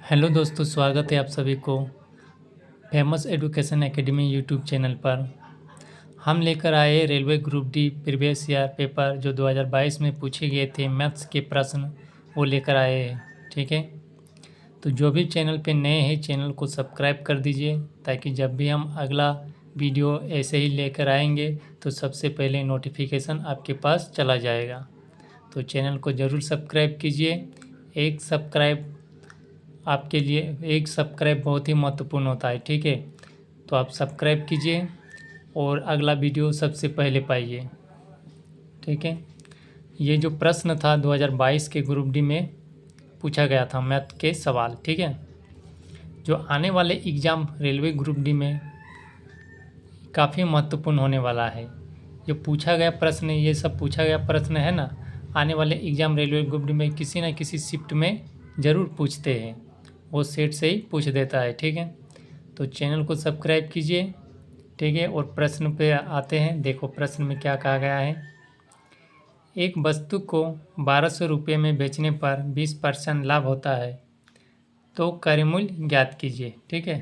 Hello दोस्तों, स्वागत है आप सभी को famous education academy YouTube channel पर। हम लेकर आए railway group D previous year paper जो 2022 में पूछे गए थे मैथ्स के प्रश्न, वो लेकर आए हैं। ठीक है, तो जो भी चैनल पे नए हैं चैनल को सब्सक्राइब कर दीजिए ताकि जब भी हम अगला वीडियो ऐसे ही लेकर आएंगे तो सबसे पहले नोटिफिकेशन आपके पास चला जाएगा। तो चैनल को ज़रूर सब्सक्राइब कीजिए। एक सब्सक्राइब आपके लिए एक सब्सक्राइब बहुत ही महत्वपूर्ण होता है। ठीक है, तो आप सब्सक्राइब कीजिए और अगला वीडियो सबसे पहले पाइए। ठीक है, ये जो प्रश्न था 2022 के ग्रुप डी में पूछा गया था मैथ के सवाल। ठीक है, जो आने वाले एग्ज़ाम रेलवे ग्रुप डी में काफ़ी महत्वपूर्ण होने वाला है। जो पूछा गया प्रश्न, ये सब पूछा गया प्रश्न है ना, आने वाले एग्ज़ाम रेलवे ग्रुप डी में किसी न किसी शिफ्ट में ज़रूर पूछते हैं, वो सेट से ही पूछ देता है। ठीक है, तो चैनल को सब्सक्राइब कीजिए। ठीक है, और प्रश्न पे आते हैं। देखो प्रश्न में क्या कहा गया है। एक वस्तु को 1200 रुपये में बेचने पर 20% लाभ होता है, तो क्रय मूल्य ज्ञात कीजिए। ठीक है,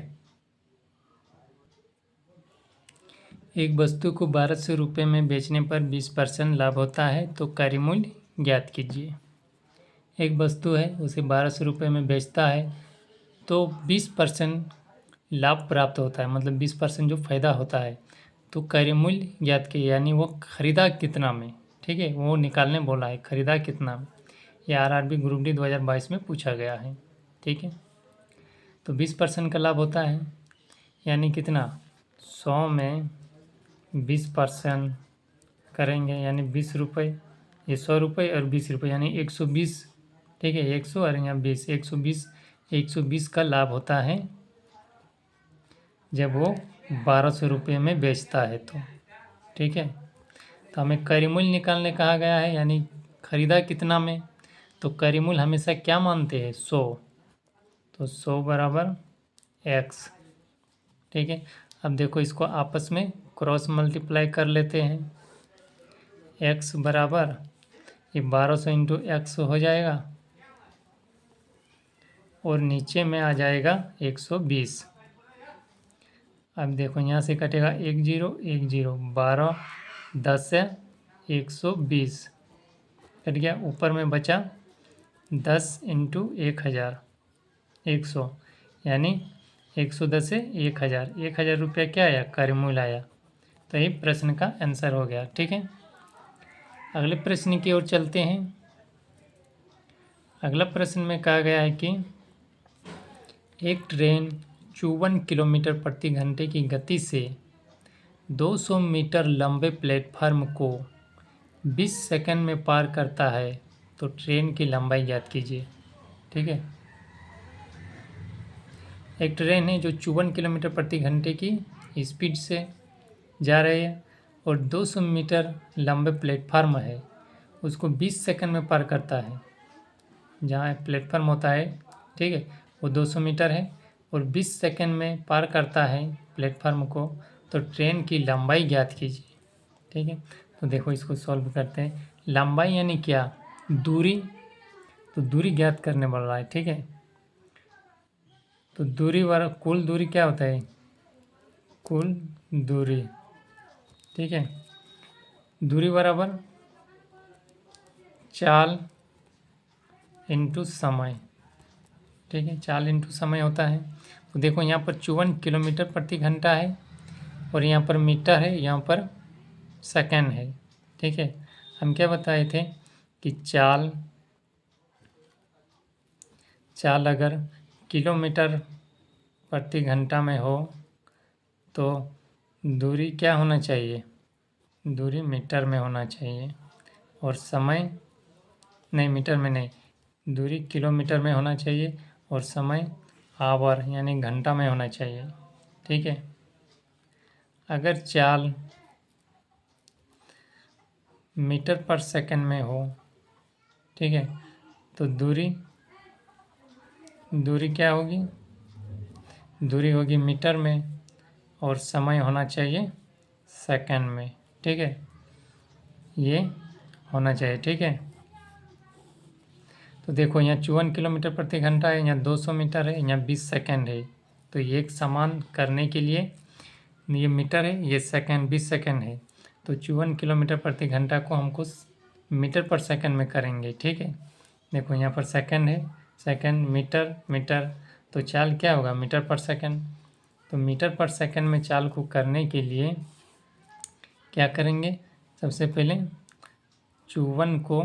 एक वस्तु को 1200 रुपये में बेचने पर 20% लाभ होता है, तो क्रय मूल्य ज्ञात कीजिए। एक वस्तु है, उसे 1200 रुपये में बेचता है तो 20% लाभ प्राप्त होता है, मतलब 20% जो फ़ायदा होता है, तो क्रय मूल्य ज्ञात कीजिए, यानी वो ख़रीदा कितना में। ठीक है, वो निकालने बोला है, ख़रीदा कितना में। ये आरआरबी ग्रुप डी 2022 में पूछा गया है। ठीक है, तो 20% का लाभ होता है, यानी कितना, 100 में 20% करेंगे यानी 20 रुपये। ये 100 रुपये और 20 रुपये यानी 120। ठीक है, 100 और यहाँ 20, 120 का लाभ होता है जब वो 1200 रुपये में बेचता है तो। ठीक है, तो हमें क्रय मूल्य निकालने कहा गया है, यानी ख़रीदा कितना में। तो क्रय मूल्य हमेशा क्या मानते हैं, 100। तो 100 बराबर x। ठीक है, अब देखो इसको आपस में क्रॉस मल्टीप्लाई कर लेते हैं। x बराबर ये 1200 इंटू एक्स हो जाएगा और नीचे में आ जाएगा 120। अब देखो यहाँ से कटेगा 1 0 1 0, 12 10 से 120 कट गया। ऊपर में बचा 10 इंटू 1000, 100, यानी 110 से 1000, 1000 रुपया क्या आया, क्रय मूल्य आया। तो ये प्रश्न का आंसर हो गया। ठीक है, अगले प्रश्न की ओर चलते हैं। अगला प्रश्न में कहा गया है कि एक ट्रेन 54 किलोमीटर प्रति घंटे की गति से 200 मीटर लंबे प्लेटफार्म को 20 सेकंड में पार करता है, तो ट्रेन की लंबाई ज्ञात कीजिए। ठीक है, एक ट्रेन है जो 54 किलोमीटर प्रति घंटे की स्पीड से जा रही है और 200 मीटर लंबे प्लेटफार्म है, उसको 20 सेकंड में पार करता है। जहाँ प्लेटफार्म होता है, ठीक है, वो 200 मीटर है और 20 सेकंड में पार करता है प्लेटफार्म को, तो ट्रेन की लंबाई ज्ञात कीजिए। ठीक है, तो देखो इसको सॉल्व करते हैं। लंबाई यानी क्या, दूरी, तो दूरी ज्ञात करने बोल रहा है। ठीक है, तो दूरी बराबर कुल दूरी क्या होता है, कुल दूरी। ठीक है, दूरी बराबर चाल इंटू समय। ठीक है, चाल इंटू समय होता है। तो देखो यहाँ पर 54 किलोमीटर प्रति घंटा है और यहाँ पर मीटर है, यहाँ पर सेकंड है। ठीक है, हम क्या बताए थे कि चाल अगर किलोमीटर प्रति घंटा में हो तो दूरी क्या होना चाहिए, दूरी मीटर में होना चाहिए, और समय नहीं, मीटर में नहीं, दूरी किलोमीटर में होना चाहिए और समय आवर यानी घंटा में होना चाहिए। ठीक है, अगर चाल मीटर पर सेकंड में हो, ठीक है, तो दूरी क्या होगी, दूरी होगी मीटर में और समय होना चाहिए सेकंड में। ठीक है, ये होना चाहिए। ठीक है, तो देखो यहाँ 54 किलोमीटर प्रति घंटा है, यहाँ 200 मीटर है, यहाँ 20 सेकंड है। तो ये एक समान करने के लिए ये मीटर है, ये सेकंड 20 सेकंड है। तो 54 किलोमीटर प्रति घंटा को हमको मीटर पर सेकंड में करेंगे। ठीक है, देखो यहाँ पर सेकंड है, सेकंड मीटर मीटर, तो चाल क्या होगा मीटर पर सेकंड। तो मीटर पर सेकंड में चाल को करने के लिए क्या करेंगे, सबसे पहले 54 को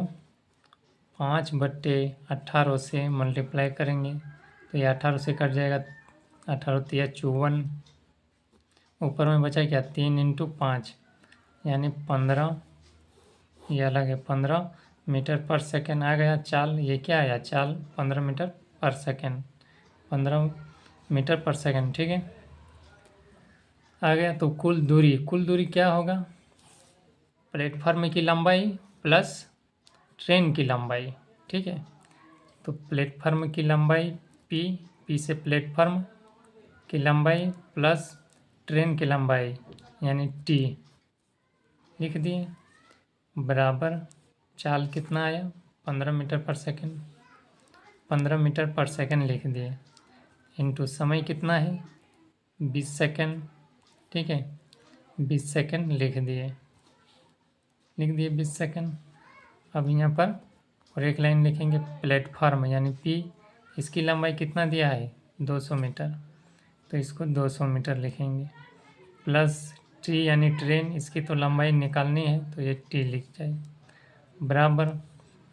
5/18 से मल्टीप्लाई करेंगे। तो ये 18 से कट जाएगा, 18 तिया 54, ऊपर में बचा क्या 3 × 5 यानी 15, ये अलग है 15 मीटर पर सेकंड आ गया चाल। ये क्या आया चाल 15 मीटर पर सेकंड, 15 मीटर पर सेकंड। ठीक है, आ गया। तो कुल दूरी क्या होगा, प्लेटफार्म की लंबाई प्लस ट्रेन की लंबाई। ठीक है, तो प्लेटफार्म की लंबाई पी से प्लेटफार्म की लंबाई प्लस ट्रेन की लंबाई यानी टी लिख दिए, बराबर चाल कितना आया 15 मीटर पर सेकंड, 15 मीटर पर सेकंड लिख दिए, इनटू समय कितना है 20 सेकंड। ठीक है, 20 सेकंड लिख दिए 20 सेकंड। अब यहाँ पर और एक लाइन लिखेंगे प्लेटफार्म यानी पी, इसकी लंबाई कितना दिया है 200 मीटर, तो इसको 200 मीटर लिखेंगे, प्लस टी यानी ट्रेन, इसकी तो लंबाई निकालनी है तो ये टी लिख जाए, बराबर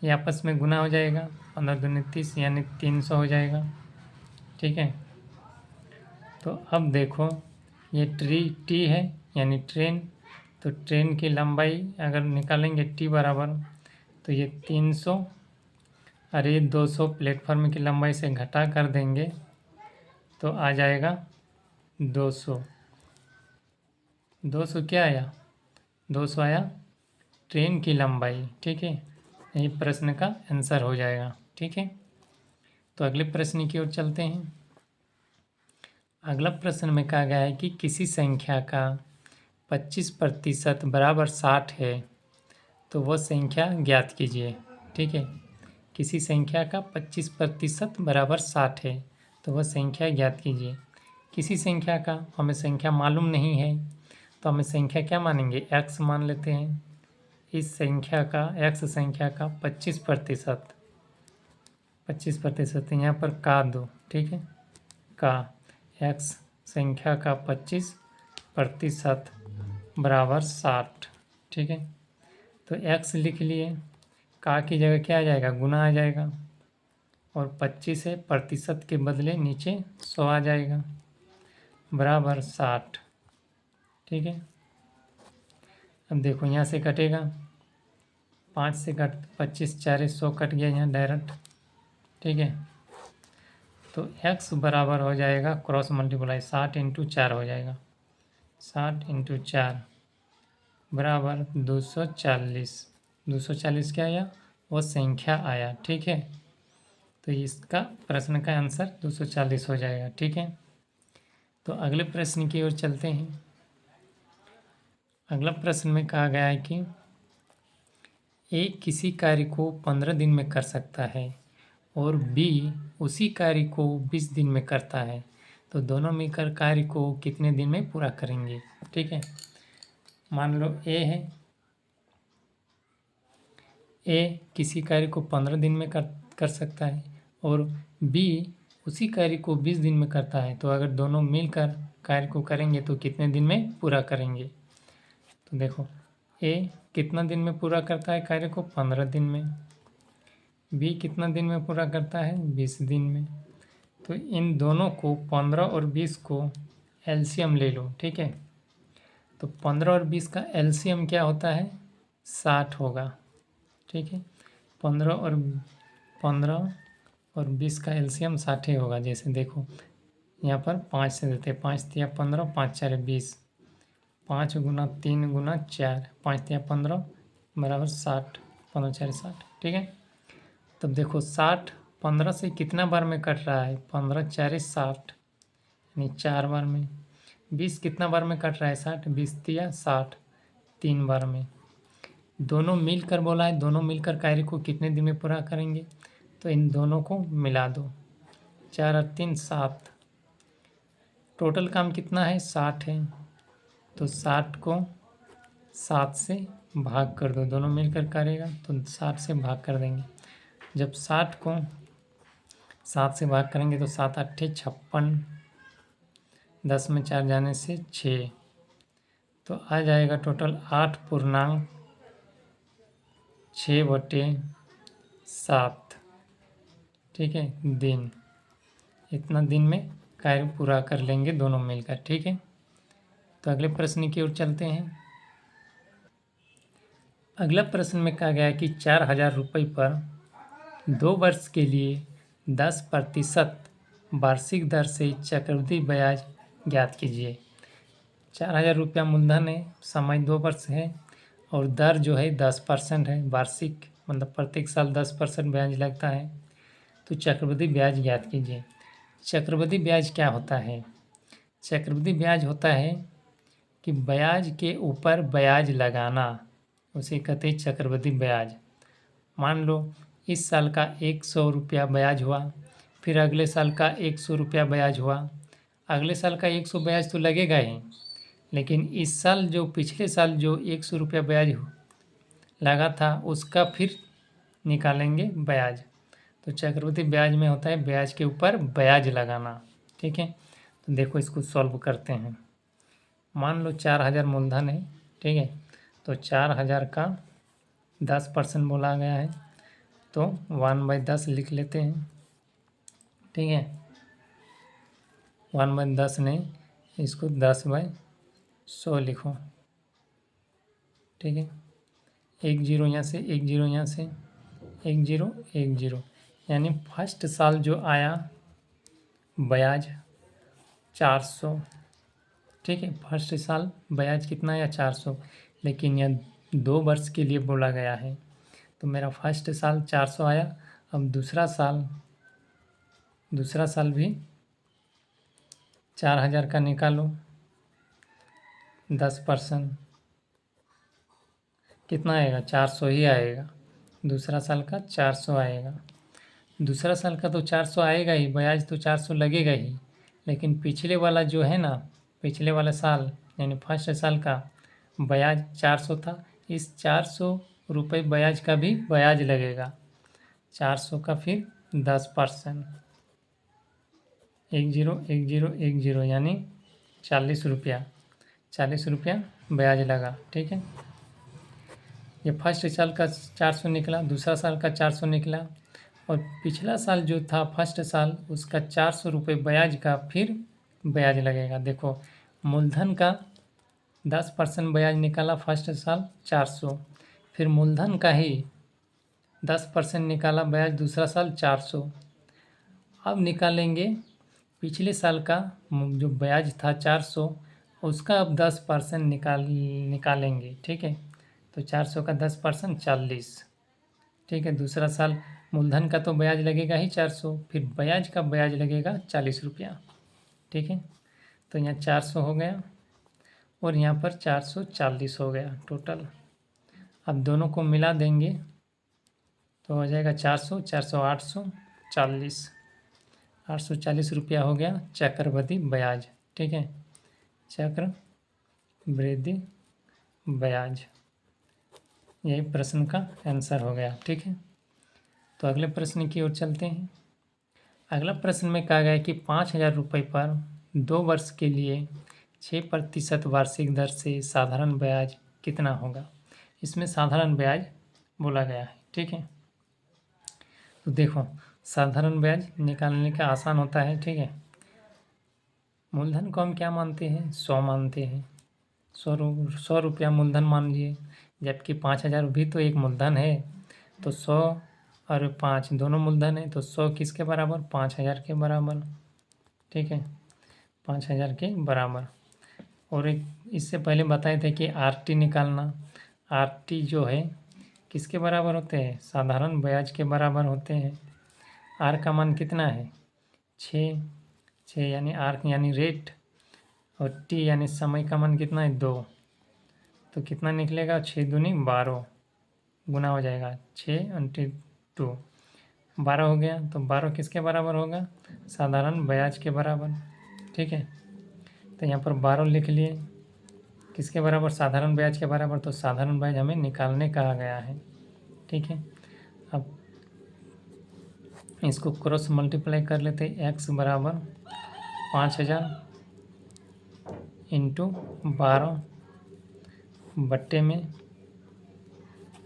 ये आपस में गुना हो जाएगा, 15 दूनी 30 यानी 300 हो जाएगा। ठीक है, तो अब देखो ये टी है यानी ट्रेन, तो ट्रेन की लंबाई अगर निकालेंगे टी बराबर, तो ये 300 और ये 200 प्लेटफार्म की लंबाई से घटा कर देंगे तो आ जाएगा 200। 200 क्या आया 200 आया ट्रेन की लंबाई। ठीक है, यही प्रश्न का आंसर हो जाएगा। ठीक है, तो अगले प्रश्न की ओर चलते हैं। अगला प्रश्न में कहा गया है कि किसी संख्या का 25% बराबर 60 है तो वह संख्या ज्ञात कीजिए। ठीक है, किसी संख्या का 25% बराबर 60 है तो वह संख्या ज्ञात कीजिए। किसी संख्या का हमें संख्या मालूम नहीं है तो हमें संख्या क्या मानेंगे x मान लेते हैं। इस संख्या का x संख्या का 25%, 25% यहाँ पर का दो। ठीक है, का x संख्या का 25% बराबर 60। ठीक है, तो x लिख लिए, का की जगह क्या आ जाएगा गुना आ जाएगा, और 25 है प्रतिशत के बदले नीचे 100 आ जाएगा, बराबर 60। ठीक है, अब देखो यहाँ से कटेगा 5 से कट 25 4 100 कट गया यहाँ डायरेक्ट। ठीक है, तो x बराबर हो जाएगा क्रॉस मल्टीप्लाई 60 × 4 हो जाएगा, 60 × 4 बराबर 240। 240 क्या आया वो संख्या आया। ठीक है, तो इसका प्रश्न का आंसर 240 हो जाएगा। ठीक है, तो अगले प्रश्न की ओर चलते हैं। अगला प्रश्न में कहा गया है कि ए किसी कार्य को 15 दिन में कर सकता है और बी उसी कार्य को 20 दिन में करता है, तो दोनों मिलकर कार्य को कितने दिन में पूरा करेंगे। ठीक है, मान लो ए है, ए किसी कार्य को 15 दिन में कर सकता है और बी उसी कार्य को 20 दिन में करता है, तो अगर दोनों मिलकर कार्य को करेंगे तो कितने दिन में पूरा करेंगे। तो देखो ए कितना दिन में पूरा करता है कार्य को 15 दिन में, बी कितना दिन में पूरा करता है 20 दिन में। तो इन दोनों को 15 और 20 को एलसीएम ले लो। ठीक है, तो 15 और 20 का एलसीएम क्या होता है 60 होगा। ठीक है, 15 और 20 का एलसीएम 60 ही होगा। जैसे देखो यहाँ पर 5 से देते हैं, 5 तिया 15, 5 4 20, 5 × 3 × 4, 5 तिया 15 बराबर 60, 15 4 60। ठीक है, तब देखो 60 15 से कितना बार में कट रहा है 15 4 60 यानी 4 बार में। 20 कितना बार में कट रहा है 60, 20 तिया 60 3 बार में। दोनों मिलकर बोला है, दोनों मिलकर कार्य को कितने दिन में पूरा करेंगे, तो इन दोनों को मिला दो, 4 और 3 7। टोटल काम कितना है, 60 है। तो 60 को 7 से भाग कर दो, दोनों मिलकर करेगा तो 60 से भाग कर देंगे। जब 60 को 7 से भाग करेंगे तो 7 8 56, 10 में 4 जाने से 6, तो आ जाएगा टोटल 8.6/7। ठीक है, दिन। इतना दिन में कार्य पूरा कर लेंगे दोनों मिलकर। ठीक है, तो अगले प्रश्न की ओर चलते हैं। अगला प्रश्न में कहा गया कि 4,000 रुपये पर 2 वर्ष के लिए 10% वार्षिक दर से चक्रवृद्धि ब्याज ज्ञात कीजिए। 4,000 रुपया मूलधन है, समय 2 वर्ष है और दर जो है 10% है, वार्षिक मतलब प्रत्येक साल 10% ब्याज लगता है। तो चक्रवृद्धि ब्याज ज्ञात कीजिए। चक्रवृद्धि ब्याज क्या होता है? चक्रवृद्धि ब्याज होता है कि ब्याज के ऊपर ब्याज लगाना, उसे कहते हैं चक्रवृद्धि ब्याज। मान लो इस साल का 100 रुपया ब्याज हुआ, फिर अगले साल का 100 रुपया ब्याज हुआ। अगले साल का 100 ब्याज तो लगेगा ही, लेकिन इस साल जो पिछले साल जो 100 रुपया ब्याज लगा था उसका फिर निकालेंगे ब्याज। तो चक्रवृद्धि ब्याज में होता है ब्याज के ऊपर ब्याज लगाना। ठीक है, तो देखो इसको सॉल्व करते हैं। मान लो 4,000 मूलधन है। ठीक है, तो 4,000 का 10% बोला गया है, तो 1/10 लिख लेते हैं। ठीक है, 1/10 नहीं, इसको 10/100 लिखो। ठीक है, 1 0 यहाँ से, 1 0 यहाँ से, 1 0 1 0, यानी फर्स्ट साल जो आया ब्याज 400। ठीक है, फर्स्ट साल ब्याज कितना आया, 400, लेकिन यह 2 वर्ष के लिए बोला गया है, तो मेरा फर्स्ट साल 400 आया। अब दूसरा साल भी 4,000 का निकालो, 10% कितना आएगा, 400 ही आएगा। दूसरा साल का 400 आएगा। दूसरा साल का तो 400 आएगा ही, ब्याज तो 400 लगेगा ही, लेकिन पिछले वाला जो है ना, पिछले वाला साल यानी फर्स्ट साल का ब्याज 400 था, इस 400 रुपये ब्याज का भी ब्याज लगेगा। 400 का फिर 10%, 1 0 1 0 1 0, यानी 40 रुपया, 40 रुपया ब्याज लगा। ठीक है, ये फर्स्ट साल का 400 निकला, दूसरा साल का 400 निकला, और पिछला साल जो था फर्स्ट साल उसका 400 रुपये ब्याज का फिर ब्याज लगेगा। देखो मूलधन का 10% ब्याज निकाला फर्स्ट साल 400, फिर मूलधन का ही 10% निकाला ब्याज दूसरा साल 400। अब निकालेंगे पिछले साल का जो ब्याज था 400, उसका अब 10% निकालेंगे। ठीक है, तो 400 का 10% 40। ठीक है, दूसरा साल मूलधन का तो ब्याज लगेगा ही 400, फिर ब्याज का ब्याज लगेगा 40 रुपया। ठीक है, तो यहाँ 400 हो गया और यहाँ पर 440 हो गया टोटल। अब दोनों को मिला देंगे तो हो जाएगा 400 400 840, 840 रुपया हो गया चक्रवृद्धि ब्याज। ठीक है, चक्रवृद्धि ब्याज, यही प्रश्न का आंसर हो गया। ठीक है, तो अगले प्रश्न की ओर चलते हैं। अगला प्रश्न में कहा गया है कि 5,000 रुपये पर 2 वर्ष के लिए 6% वार्षिक दर से साधारण ब्याज कितना होगा। इसमें साधारण ब्याज बोला गया है। ठीक है, तो देखो साधारण ब्याज निकालने का आसान होता है। ठीक है, मूलधन को हम क्या मानते हैं, 100 मानते हैं, 100 रुपया मूलधन मान लिए, जबकि 5,000 भी तो एक मूलधन है, तो 100 और 5 दोनों मूलधन है, तो 100 किसके बराबर, 5,000 के बराबर। ठीक है, 5,000 के बराबर। और एक इससे पहले बताए थे कि आरटी निकालना, आरटी जो है किसके बराबर होते हैं, साधारण ब्याज के बराबर होते हैं। आर का मान कितना है, 6 यानी आर यानी रेट, और टी यानी समय का मान कितना है, 2, तो कितना निकलेगा, 6 दूनी 12 गुना हो जाएगा, 6 × 2, 12 हो गया, तो 12 किसके बराबर होगा? साधारण ब्याज के बराबर। ठीक है, तो यहाँ पर 12 लिख लिए, किसके बराबर? साधारण ब्याज के बराबर। तो साधारण ब्याज हमें निकालने कहा गया है। ठीक है, अब इसको क्रॉस मल्टीप्लाई कर लेते हैं। x बराबर 5000 इंटू 12 बट्टे में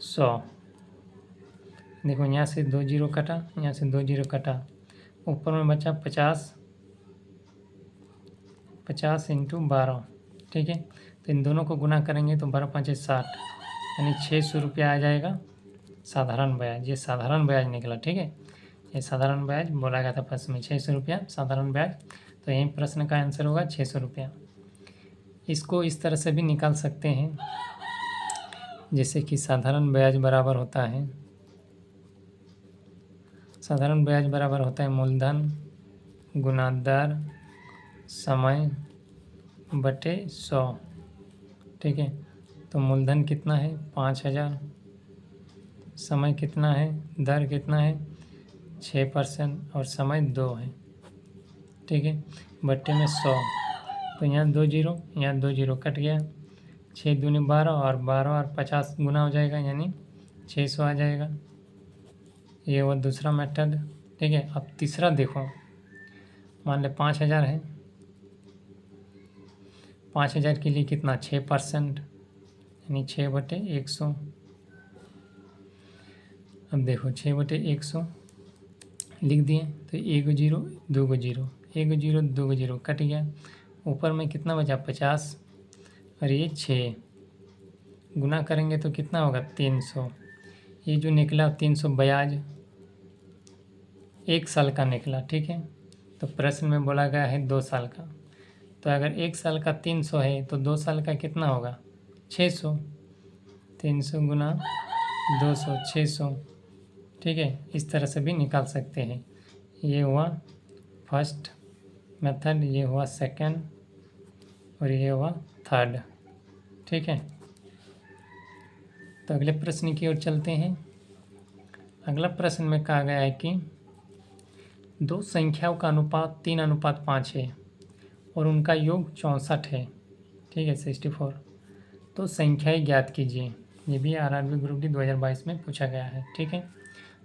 100। देखो यहाँ से 2 जीरो कटा, यहाँ से 2 जीरो कटा, ऊपर में बचा 50, 50 इंटू 12। ठीक है, तो इन दोनों को गुना करेंगे तो 12 5 60, यानी 600 रुपया आ जाएगा साधारण ब्याज। ये साधारण ब्याज निकला। ठीक है, ये साधारण ब्याज बोला गया था प्रश्न में, 600 रुपया साधारण ब्याज। तो यही प्रश्न का आंसर होगा 600 रुपया। इसको इस तरह से भी निकाल सकते हैं, जैसे कि साधारण ब्याज बराबर होता है, साधारण ब्याज बराबर होता है मूलधन गुना दर समय बटे 100। ठीक है, तो मूलधन कितना है? 5000, समय कितना है, दर कितना है 6% और समय 2 है। ठीक है, बट्टे में 100, तो यहाँ 2 जीरो, यहाँ 2 जीरो कट गया, 6 दूनी 12 और 12 और 50 गुना हो जाएगा, यानी 600 आ जाएगा। ये वो दूसरा मेथड। ठीक है, अब तीसरा देखो, मान ले 5000 है, 5000 के लिए कितना? 6%, यानी 6/100। अब देखो 6/100 लिख दिए, तो 1 zero 2 zero, 1 zero 2 zero cut गया, ऊपर में कितना बचा? 50 और ये 6, गुना करेंगे तो कितना होगा? 300। ये जो निकला 300 ब्याज 1 साल का निकला। ठीक है, तो प्रश्न में बोला गया है 2 साल का, तो अगर 1 साल का 300 है तो 2 साल का कितना होगा? 600। 300 गुना 200, 600। ठीक है, इस तरह से भी निकाल सकते हैं। ये हुआ फर्स्ट मेथड, ये हुआ सेकंड और ये हुआ थर्ड। ठीक है, तो अगले प्रश्न की ओर चलते हैं। अगला प्रश्न में कहा गया है कि दो संख्याओं का अनुपात 3:5 है और उनका योग 64 है। ठीक है, 64। तो संख्याएं ज्ञात कीजिए। ये भी आरआरबी ग्रुप डी 2022 में पूछा गया है। ठीक है,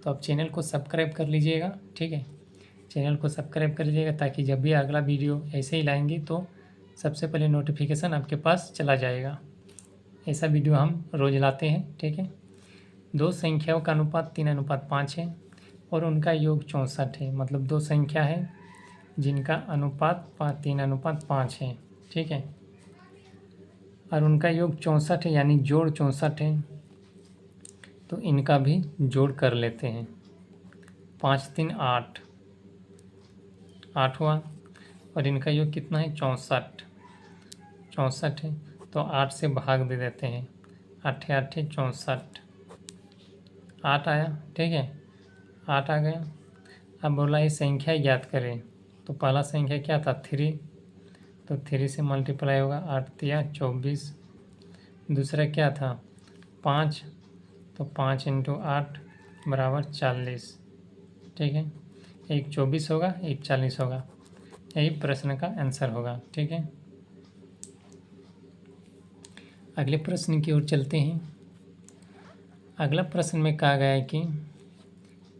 तो आप चैनल को सब्सक्राइब कर लीजिएगा। ठीक है, चैनल को सब्सक्राइब कर लीजिएगा ताकि जब भी अगला वीडियो ऐसे ही लाएंगे तो सबसे पहले नोटिफिकेशन आपके पास चला जाएगा। ऐसा वीडियो हम रोज़ लाते हैं। ठीक है, दो संख्याओं का अनुपात 3:5 है और उनका योग 64 है। मतलब दो संख्या है जिनका अनुपात 3:5 है। ठीक है, और उनका योग 64 है, यानी जोड़ 64 है। तो इनका भी जोड़ कर लेते हैं। 5 3 8, 8 हुआ, और इनका योग कितना है? 64, 64 है। तो 8 से भाग दे देते हैं, 8 8 64, 8 आया। ठीक है, 8 आ गया। अब बोला ये संख्या ज्ञात करें, तो पहला संख्या क्या था? 3, तो 3 से मल्टीप्लाई होगा, 8 तिया 24। दूसरा क्या था? 5, तो 5 इंटू 8 बराबर 40। ठीक है, एक 24 होगा, एक 40 होगा। यही प्रश्न का आंसर होगा। ठीक है, अगले प्रश्न की ओर चलते हैं। अगला प्रश्न में कहा गया है कि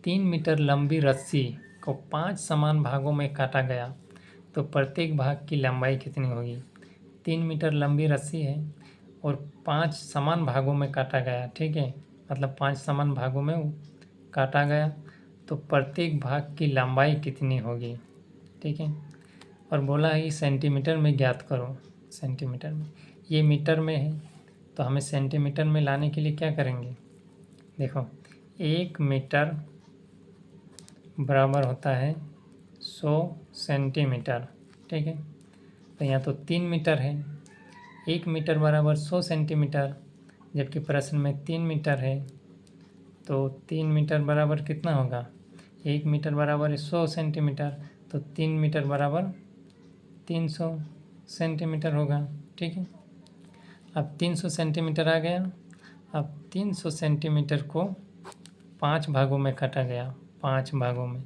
3 मीटर लंबी रस्सी को 5 समान भागों में काटा गया तो प्रत्येक भाग की लंबाई कितनी होगी? 3 मीटर लंबी रस्सी है और 5 समान भागों में काटा गया। ठीक है, मतलब 5 समान भागों में काटा गया तो प्रत्येक भाग की लंबाई कितनी होगी? ठीक है, और बोला है सेंटीमीटर में ज्ञात करो। सेंटीमीटर में, ये मीटर में है तो हमें सेंटीमीटर में लाने के लिए क्या करेंगे? देखो 1 मीटर बराबर होता है 100 सेंटीमीटर। ठीक है, तो यहाँ तो 3 मीटर है, 1 मीटर बराबर 100 सेंटीमीटर, जबकि प्रश्न में 3 मीटर है। तो 3 मीटर बराबर कितना होगा? 1 मीटर बराबर है 100 सेंटीमीटर, तो 3 मीटर बराबर 300 सेंटीमीटर होगा। ठीक है, अब 300 सेंटीमीटर आ गया। अब 300 सेंटीमीटर को 5 भागों में काटा गया। 5 भागों में।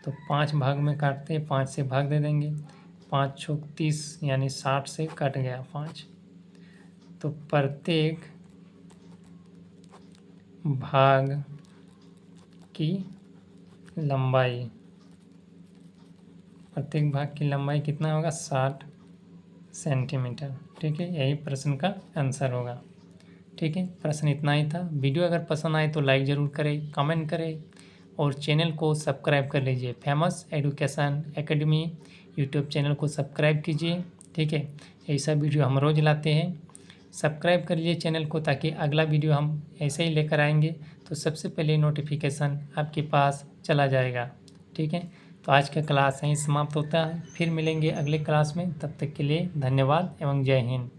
तो 5 भाग में काटते हैं, 5 से भाग दे देंगे, 5 चौक 30 यानी 60 से कट गया 5। तो प्रत्येक भाग की लंबाई, प्रत्येक भाग की लंबाई कितना होगा? 60 सेंटीमीटर। ठीक है, यही प्रश्न का आंसर होगा। ठीक है, प्रश्न इतना ही था। वीडियो अगर पसंद आए तो लाइक ज़रूर करें, कमेंट करें और चैनल को सब्सक्राइब कर लीजिए। Famous education academy YouTube channel को सब्सक्राइब कीजिए। ठीक है, ऐसा वीडियो हम रोज़ लाते हैं। सब्सक्राइब कर लीजिए चैनल को, ताकि अगला वीडियो हम ऐसे ही लेकर आएंगे तो सबसे पहले नोटिफिकेशन आपके पास चला जाएगा। ठीक है, तो आज का क्लास यहीं समाप्त होता है। फिर मिलेंगे अगले क्लास में, तब तक के लिए धन्यवाद एवं जय हिंद।